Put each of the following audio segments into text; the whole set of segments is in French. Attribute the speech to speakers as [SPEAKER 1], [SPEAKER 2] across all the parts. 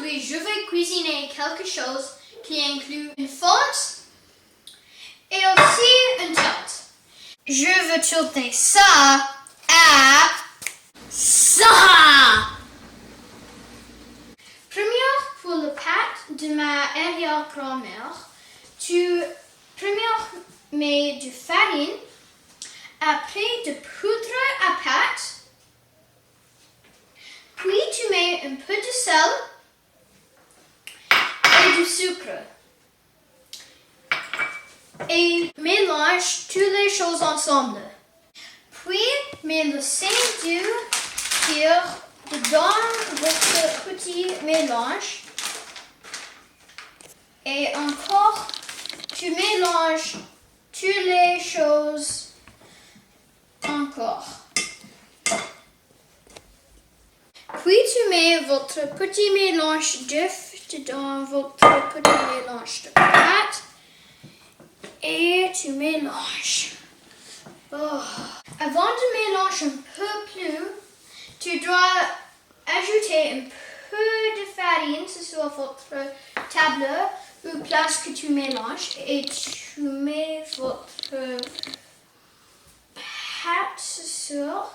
[SPEAKER 1] Aujourd'hui, je vais cuisiner quelque chose qui inclut une fonte et aussi une tarte. Je veux tilter ça à ça. Première, pour le pâte de ma arrière-grand-mère, tu mets de farine, après de poudre à pâte, puis tu mets un peu de sel et du sucre. Et mélange toutes les choses ensemble. Puis, mets le Saint-Dieu dans votre petit mélange. Et encore, tu mélanges toutes les choses encore. Puis, tu mets votre petit mélange d'œuf dans votre petit mélange de pâte. Et tu mélanges. Oh. Avant de mélanger un peu plus, tu dois ajouter un peu de farine sur votre table ou place que tu mélanges et tu mets votre pâte sur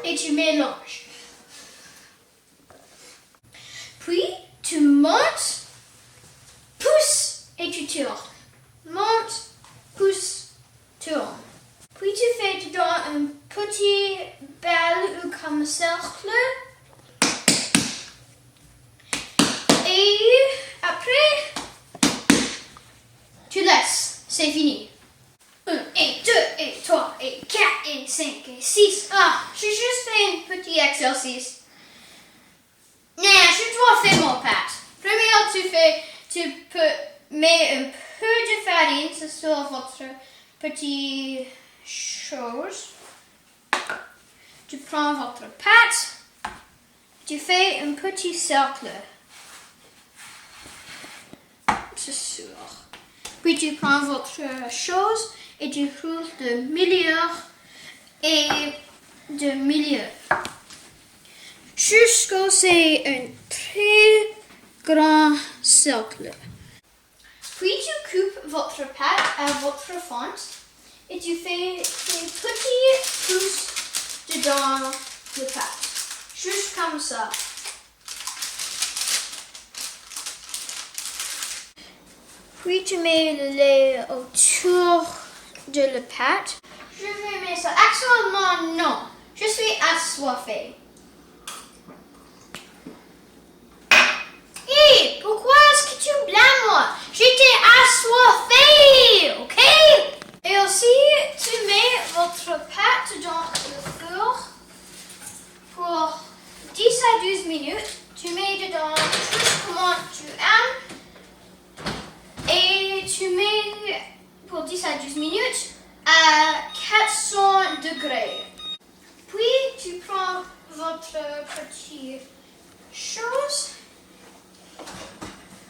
[SPEAKER 1] et tu mélanges. Puis tu montes, pousses et tu tournes. Monte, pousse, tourne. Puis tu fais dedans un petit balle ou comme cercle. Et après, tu laisses. C'est fini. 1, et 2, et 3, et 4, et 5, et 6. Ah, j'ai juste fait un petit exercice. Non, je dois faire mon pâte. Premièrement, tu peux mettre un peu de farine sur votre petite chose. Tu prends votre pâte, tu fais un petit cercle. C'est sûr. Puis tu prends votre chose et tu roules de milieu et de milieu. Jusqu'à c'est un très grand cercle. Puis tu coupes votre pâte à votre fonte et tu fais des petits pouces dedans le pâte. Juste comme ça. Puis tu mets le lait autour de la pâte. Je vais mettre ça. Actuellement, non. Je suis assoiffée. Hé, pourquoi est-ce que tu blâmes moi? J'étais assoiffée, ok? Et aussi, tu mets votre pâte dans le four pour 10 à 12 minutes. Tu mets dedans tout comment tu aimes. Et tu mets pour 10 à 12 minutes à 400 degrés. Puis, tu prends votre petite chose.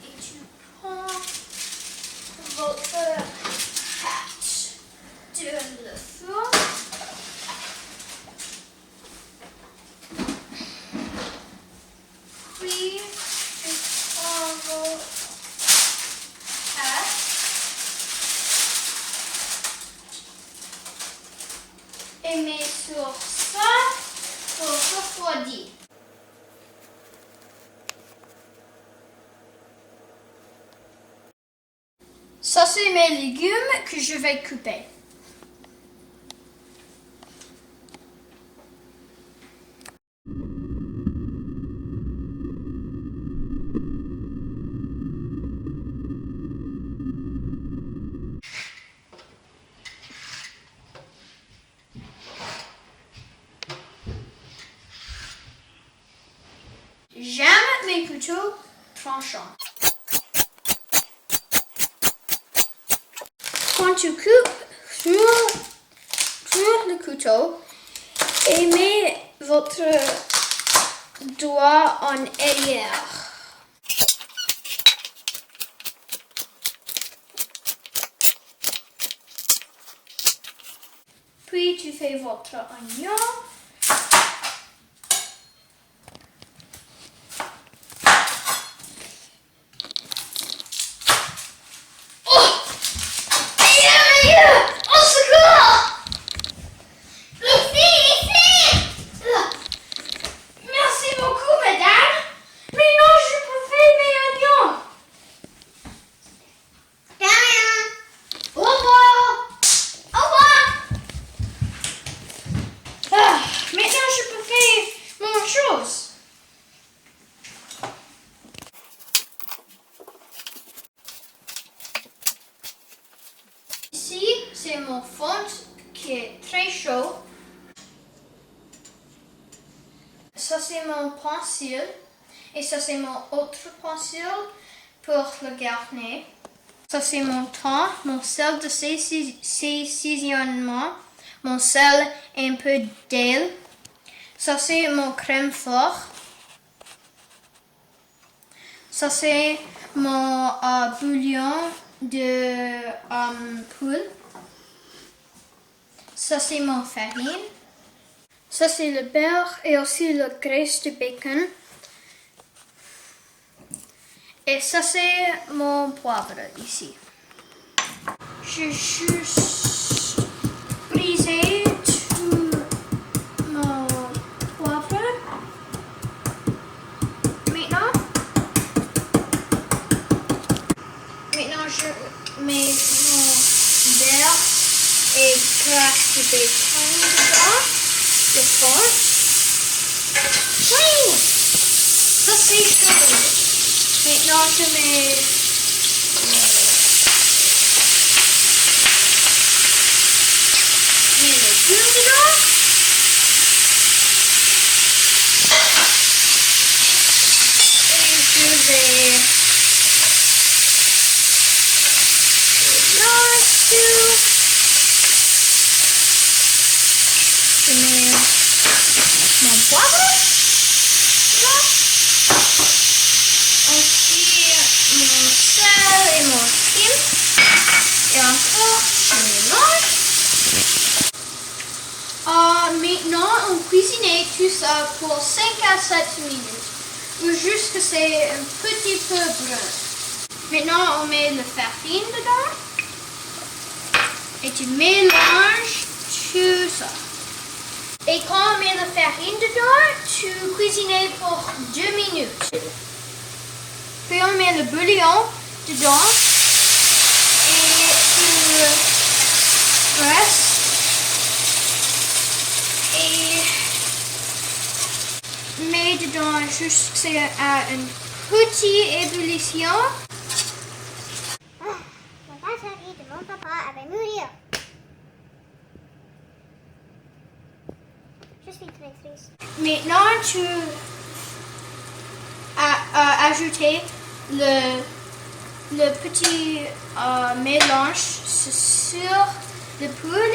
[SPEAKER 1] Et tu prends votre pâte de le four. Puis, tu prends votre pâte et mets sur ça pour refroidir. Ça, c'est mes légumes que je vais couper. J'aime mes couteaux tranchants. Quand tu coupes sur le couteau et mets votre doigt en arrière. Puis tu fais votre oignon. très chaud. Ça c'est mon pensil et ça c'est mon autre pensil pour le garnir. Ça c'est mon thon, mon sel de saisonnement, mon sel et un peu d'ail. Ça c'est mon crème fort. Ça c'est mon bouillon de poule. Ça c'est mon farine. Ça c'est le beurre et aussi la graisse de bacon. Et ça c'est mon poivre ici. Je juste brisé tout mon poivre. Maintenant je mets mon beurre et graisse de bacon dedans. Le fond. Oui! Ça c'est chaud. Maintenant je mets les légumes dedans. Et je vais je mets mon poivre. Aussi mon sel et mon crème. Et encore, je mélange. Maintenant, on cuisine tout ça pour 5 à 7 minutes. Ou juste que c'est un petit peu brun. Maintenant, on met la farine dedans. Et tu mélanges tout ça. Et quand on met la farine dedans, tu cuisines pour 2 minutes. Puis on met le bouillon dedans et tu restes et mets dedans jusqu'à une petite ébullition.
[SPEAKER 2] La brasserie de mon papa avait mourir. Je suis très triste.
[SPEAKER 1] Maintenant tu ajouter le petit mélange sur le poule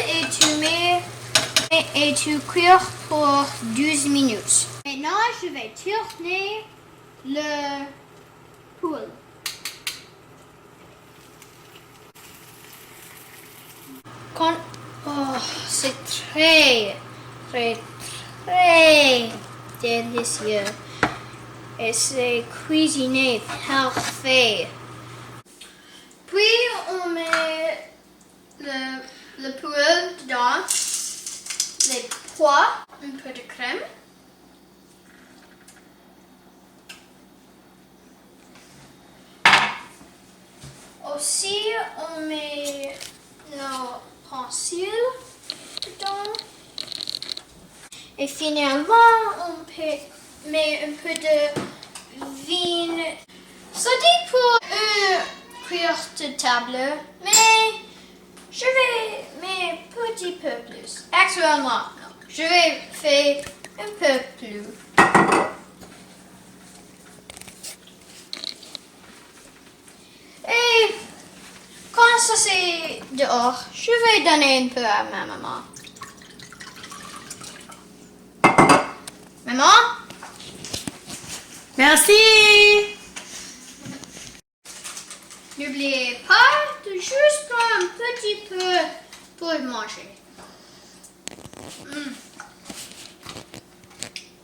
[SPEAKER 1] et tu cuire pour 12 minutes. Maintenant, je vais tourner le poule. C'est très délicieux. Et c'est cuisiné parfait. Puis on met le poule dedans, les pois, un peu de crème. Aussi on met nos pensils dedans. Et finalement on met un peu de vin. Ça dit pour une cuillère de table, mais je vais mettre un petit peu plus. Actuellement, je vais faire un peu plus. Et quand ça c'est dehors, je vais donner un peu à ma maman. Maman?
[SPEAKER 3] Merci.
[SPEAKER 1] N'oubliez pas de juste prendre un petit peu pour manger.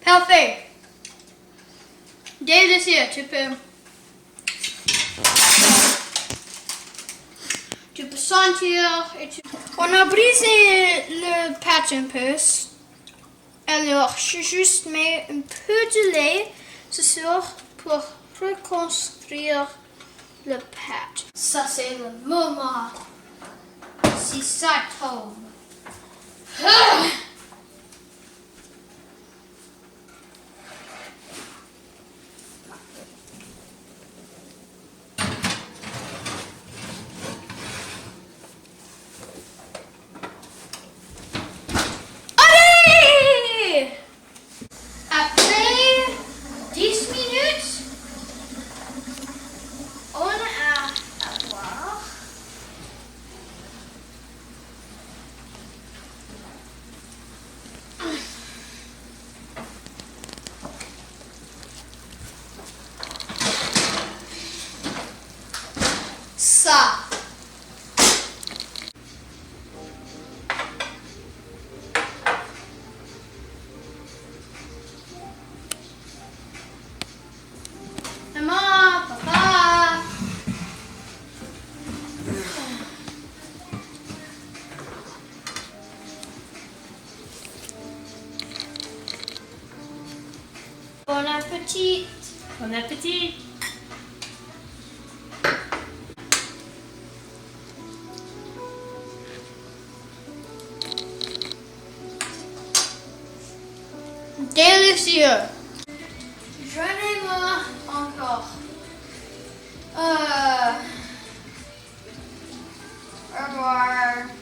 [SPEAKER 1] Parfait. Délicieux. Tu peux sentir et On a brisé le pâte un peu. Alors, je juste mets un peu de lait, c'est sûr, pour reconstruire le pâte. Ça, c'est le moment. Si ça tombe. Ah! appétit.
[SPEAKER 3] Bon appétit.
[SPEAKER 1] Délicieux. J'en ai marre encore. Au revoir.